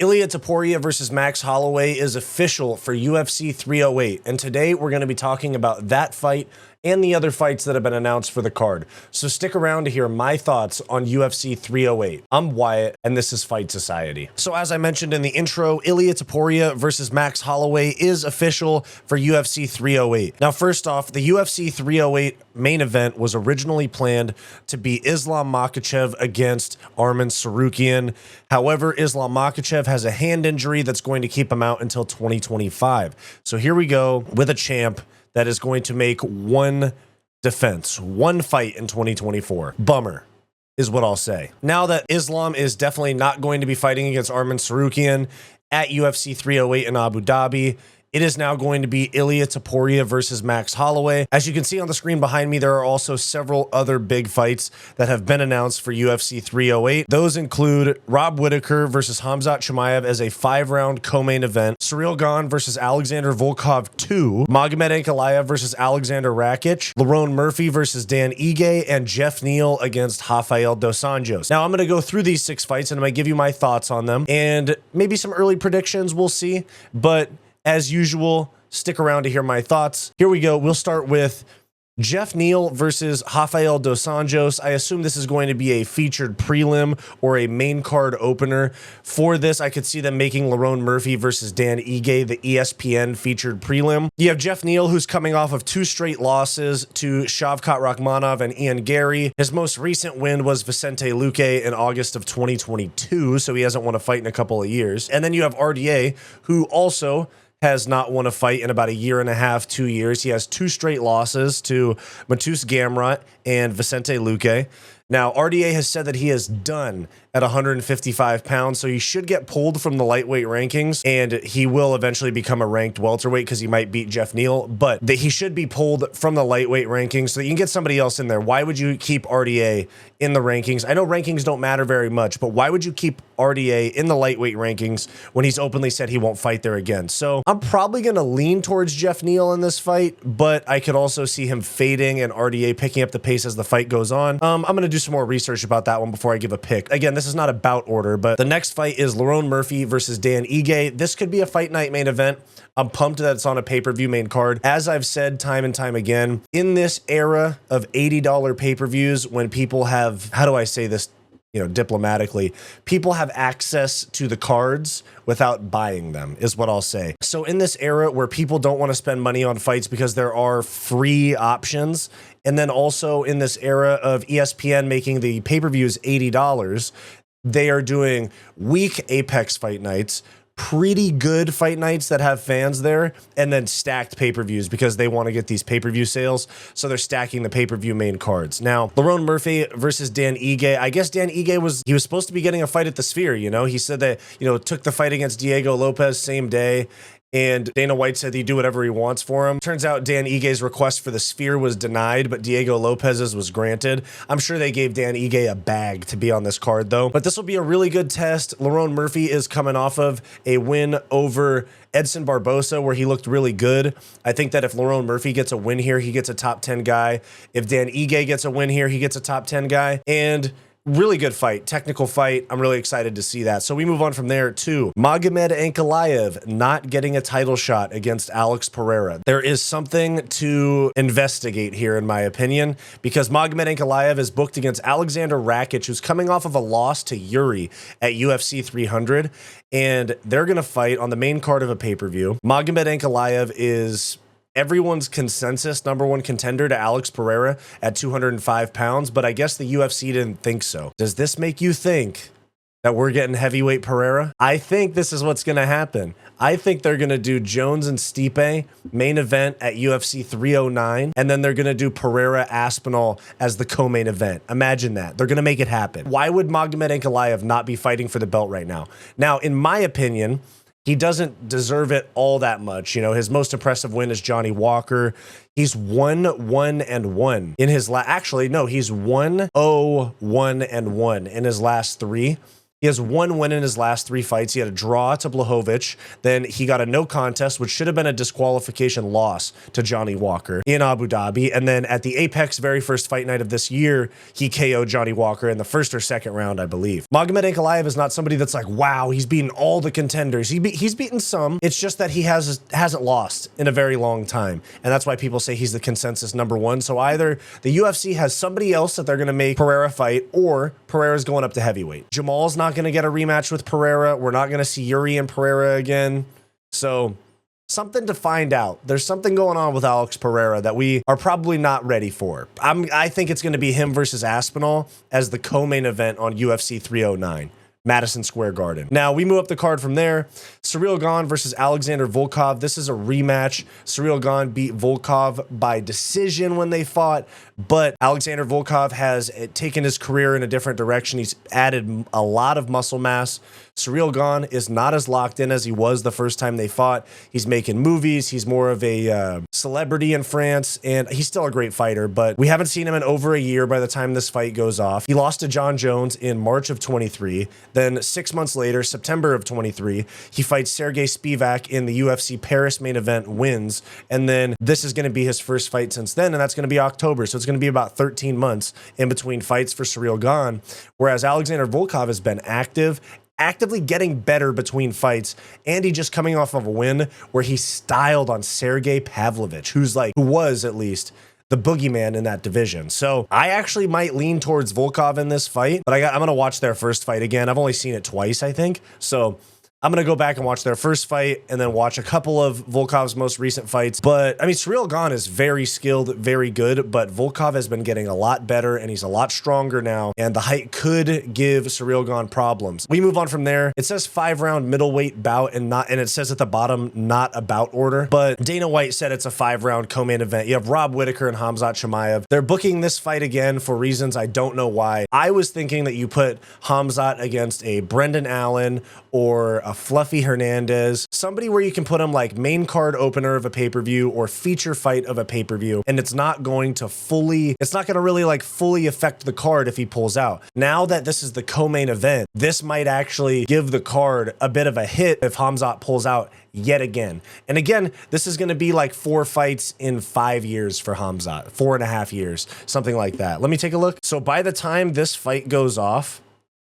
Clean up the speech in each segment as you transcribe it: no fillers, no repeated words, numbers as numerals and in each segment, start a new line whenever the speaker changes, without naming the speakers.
Ilia Topuria versus Max Holloway is official for UFC 308, and today we're going to be talking about that fight and the other fights that have been announced for the card. So stick around to hear my thoughts on UFC 308. I'm Wyatt, and this is Fight Society. So as I mentioned in the intro, Ilia Topuria versus Max Holloway is official for UFC 308. Now, first off, the UFC 308 main event was originally planned to be Islam Makhachev against Arman Tsarukyan. However, Islam Makhachev has a hand injury that's going to keep him out until 2025. So here we go with a champ that is going to make one defense, one fight in 2024. Bummer is what I'll say. Now that Islam is definitely not going to be fighting against Arman Tsarukyan at UFC 308 in Abu Dhabi, it is now going to be Ilia Topuria versus Max Holloway. As you can see on the screen behind me, there are also several other big fights that have been announced for UFC 308. Those include Rob Whittaker versus Khamzat Chimaev as a 5-round co-main event, Ciryl Gane versus Alexander Volkov 2, Magomed Ankalaev versus Aleksandar Rakic, Lerone Murphy versus Dan Ige, and Geoff Neal against Rafael Dos Anjos. Now, I'm going to go through these 6 fights and I'm going to give you my thoughts on them and maybe some early predictions, we'll see, but as usual, stick around to hear my thoughts. Here we go. We'll start with Geoff Neal versus Rafael Dos Anjos. I assume this is going to be a featured prelim or a main card opener. For this, I could see them making Lerone Murphy versus Dan Ige the ESPN featured prelim. You have Geoff Neal, who's coming off of 2 straight losses to Shavkat Rakhmonov and Ian Gary. His most recent win was Vicente Luque in August of 2022, so he hasn't won a fight in a couple of years. And then you have RDA, who also has not won a fight in about a year and a half, 2 years. He has 2 straight losses to Mateusz Gamrot and Vicente Luque. Now, RDA has said that he is done at 155 pounds, so he should get pulled from the lightweight rankings, and he will eventually become a ranked welterweight because he might beat Geoff Neal, but he should be pulled from the lightweight rankings so that you can get somebody else in there. Why would you keep RDA in the rankings? I know rankings don't matter very much, but why would you keep RDA in the lightweight rankings when he's openly said he won't fight there again? So I'm probably going to lean towards Geoff Neal in this fight, but I could also see him fading and RDA picking up the pace as the fight goes on. I'm going to do some more research about that one before I give a pick. Again, this is not a bout order, but the next fight is Lerone Murphy versus Dan Ige. This could be a fight night main event. I'm pumped that it's on a pay-per-view main card. As I've said time and time again, in this era of $80 pay-per-views, when people have, how do I say this, diplomatically, people have access to the cards without buying them, is what I'll say. So in this era where people don't want to spend money on fights because there are free options, and then also in this era of ESPN making the pay-per-views $80, they are doing weak Apex fight nights, pretty good fight nights that have fans there, and then stacked pay-per-views because they want to get these pay-per-view sales, so they're stacking the pay-per-view main cards. Now, Lerone Murphy versus Dan Ige. I guess Dan Ige was supposed to be getting a fight at the Sphere, He said that, took the fight against Diego Lopez same day, and Dana White said he'd do whatever he wants for him. Turns out Dan Ige's request for the Sphere was denied, but Diego Lopez's was granted. I'm sure they gave Dan Ige a bag to be on this card, though. But this will be a really good test. Lerone Murphy is coming off of a win over Edson Barbosa, where he looked really good. I think that if Lerone Murphy gets a win here, he gets a top 10 guy. If Dan Ige gets a win here, he gets a top 10 guy. And really good fight, technical fight. I'm really excited to see that. So we move on from there to Magomed Ankalaev not getting a title shot against Alex Pereira. There is something to investigate here, in my opinion, because Magomed Ankalaev is booked against Aleksandar Rakic, who's coming off of a loss to Yuri at UFC 300, and they're going to fight on the main card of a pay-per-view. Magomed Ankalaev is everyone's consensus #1 contender to Alex Pereira at 205 pounds, but I guess the UFC didn't think so. Does this make you think that we're getting heavyweight Pereira? I think this is what's going to happen. I think they're going to do Jones and Stipe main event at UFC 309, and then they're going to do Pereira Aspinall as the co-main event. Imagine that. They're going to make it happen. Why would Magomed Ankalaev not be fighting for the belt right now? Now, in my opinion, he doesn't deserve it all that much. His most impressive win is Johnny Walker. He's 1-1-1 in his he's 1-0-1-1 in his last 3. He has 1 win in his last 3 fights. He had a draw to Blachowicz. Then he got a no contest, which should have been a disqualification loss to Johnny Walker in Abu Dhabi. And then at the Apex very first fight night of this year, he KO'd Johnny Walker in the first or second round, I believe. Magomed Ankalaev is not somebody that's like, wow, he's beaten all the contenders. He's beaten some. It's just that he hasn't lost in a very long time. And that's why people say he's the consensus #1. So either the UFC has somebody else that they're going to make Pereira fight, or Pereira's going up to heavyweight. Jamal's not going to get a rematch with Pereira. We're not going to see Yuri and Pereira again. So something to find out. There's something going on with Alex Pereira that we are probably not ready for. I think it's going to be him versus Aspinall as the co-main event on UFC 309. Madison Square Garden. Now, we move up the card from there. Ciryl Gane versus Alexander Volkov. This is a rematch. Ciryl Gane beat Volkov by decision when they fought, but Alexander Volkov has taken his career in a different direction. He's added a lot of muscle mass. Ciryl Gane is not as locked in as he was the first time they fought. He's making movies. He's more of a celebrity in France, and he's still a great fighter, but we haven't seen him in over a year by the time this fight goes off. He lost to John Jones in March of 23. Then 6 months later, September of 23, he fights Sergey Spivak in the UFC Paris main event, wins, and then this is going to be his first fight since then, and that's going to be October, so it's going to be about 13 months in between fights for Ciryl Gane, whereas Alexander Volkov has been actively getting better between fights, and he just coming off of a win where he styled on Sergey Pavlovich, who was at least the boogeyman in that division. So I actually might lean towards Volkov in this fight, but I'm going to watch their first fight again. I've only seen it twice, I think. So I'm going to go back and watch their first fight and then watch a couple of Volkov's most recent fights. But I mean, Ciryl Gane is very skilled, very good, but Volkov has been getting a lot better and he's a lot stronger now. And the height could give Ciryl Gane problems. We move on from there. It says 5-round middleweight bout and it says at the bottom, not a bout order, but Dana White said it's a 5-round co-main event. You have Rob Whittaker and Khamzat Chimaev. They're booking this fight again for reasons I don't know why. I was thinking that you put Khamzat against a Brendan Allen or a Fluffy Hernandez, somebody where you can put him like main card opener of a pay-per-view or feature fight of a pay-per-view, and it's not going to really like fully affect the card if he pulls out. Now that this is the co-main event, this might actually give the card a bit of a hit if Khamzat pulls out yet again. And again, this is going to be like 4 fights in 5 years for Khamzat, 4.5 years, something like that. Let me take a look. So by the time this fight goes off,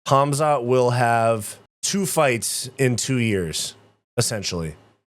Khamzat will have 2 fights in 2 years, essentially.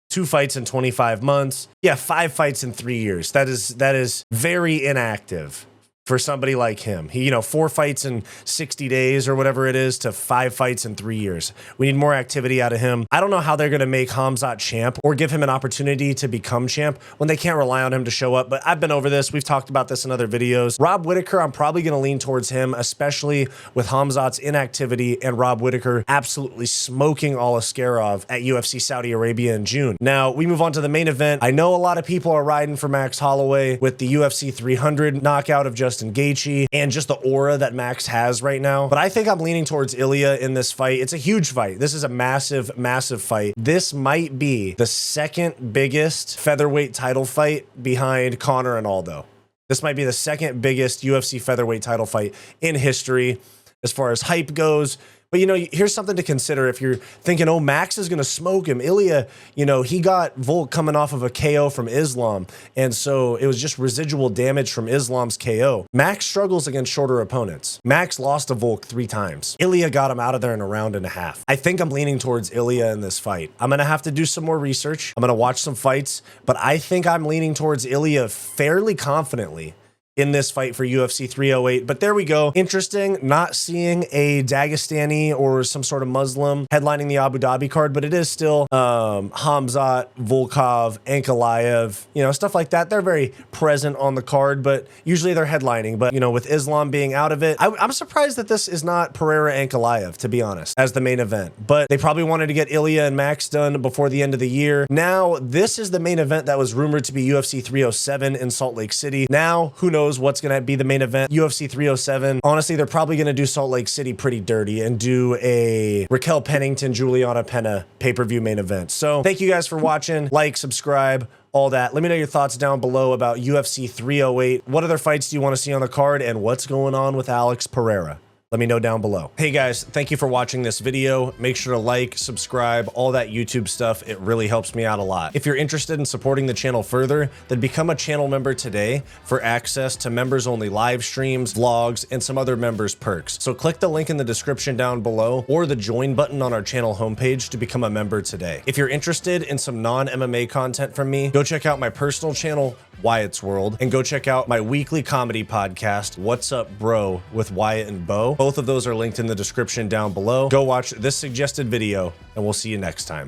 2 fights in 25 months. Yeah, 5 fights in 3 years. That is very inactive for somebody like him. He, 4 fights in 60 days or whatever it is to 5 fights in 3 years. We need more activity out of him. I don't know how they're going to make Khamzat champ or give him an opportunity to become champ when they can't rely on him to show up. But I've been over this. We've talked about this in other videos. Rob Whittaker, I'm probably going to lean towards him, especially with Khamzat's inactivity and Rob Whittaker absolutely smoking Aleksandar at UFC Saudi Arabia in June. Now, we move on to the main event. I know a lot of people are riding for Max Holloway with the UFC 300 knockout of Justin Gaethje and just the aura that Max has right now. But I think I'm leaning towards Ilia in this fight. It's a huge fight. This is a massive, massive fight. This might be the second biggest featherweight title fight behind Conor and Aldo. This might be the second biggest UFC featherweight title fight in history as far as hype goes. But, here's something to consider if you're thinking, oh, Max is going to smoke him. Ilia, he got Volk coming off of a KO from Islam. And so it was just residual damage from Islam's KO. Max struggles against shorter opponents. Max lost to Volk 3 times. Ilia got him out of there in a round and a half. I think I'm leaning towards Ilia in this fight. I'm going to have to do some more research. I'm going to watch some fights. But I think I'm leaning towards Ilia fairly confidently in this fight for UFC 308. But there we go. Interesting not seeing a Dagestani or some sort of Muslim headlining the Abu Dhabi card, but it is still Khamzat, Volkov, Ankalaev, stuff like that. They're very present on the card, but usually they're headlining. But, with Islam being out of it, I'm surprised that this is not Pereira Ankalaev, to be honest, as the main event. But they probably wanted to get Ilia and Max done before the end of the year. Now, this is the main event that was rumored to be UFC 307 in Salt Lake City. Now, who knows what's going to be the main event? UFC 307. Honestly, they're probably going to do Salt Lake City pretty dirty and do a Raquel Pennington, Juliana Pena pay-per-view main event. So thank you guys for watching. Like, subscribe, all that. Let me know your thoughts down below about UFC 308. What other fights do you want to see on the card and what's going on with Alex Pereira? Let me know down below. Hey guys, thank you for watching this video. Make sure to like, subscribe, all that YouTube stuff. It really helps me out a lot. If you're interested in supporting the channel further, then become a channel member today for access to members-only live streams, vlogs, and some other members' perks. So click the link in the description down below or the join button on our channel homepage to become a member today. If you're interested in some non-MMA content from me, go check out my personal channel, Wyatt's World, and go check out my weekly comedy podcast, What's Up Bro, with Wyatt and Bo. Both of those are linked in the description down below. Go watch this suggested video, and we'll see you next time.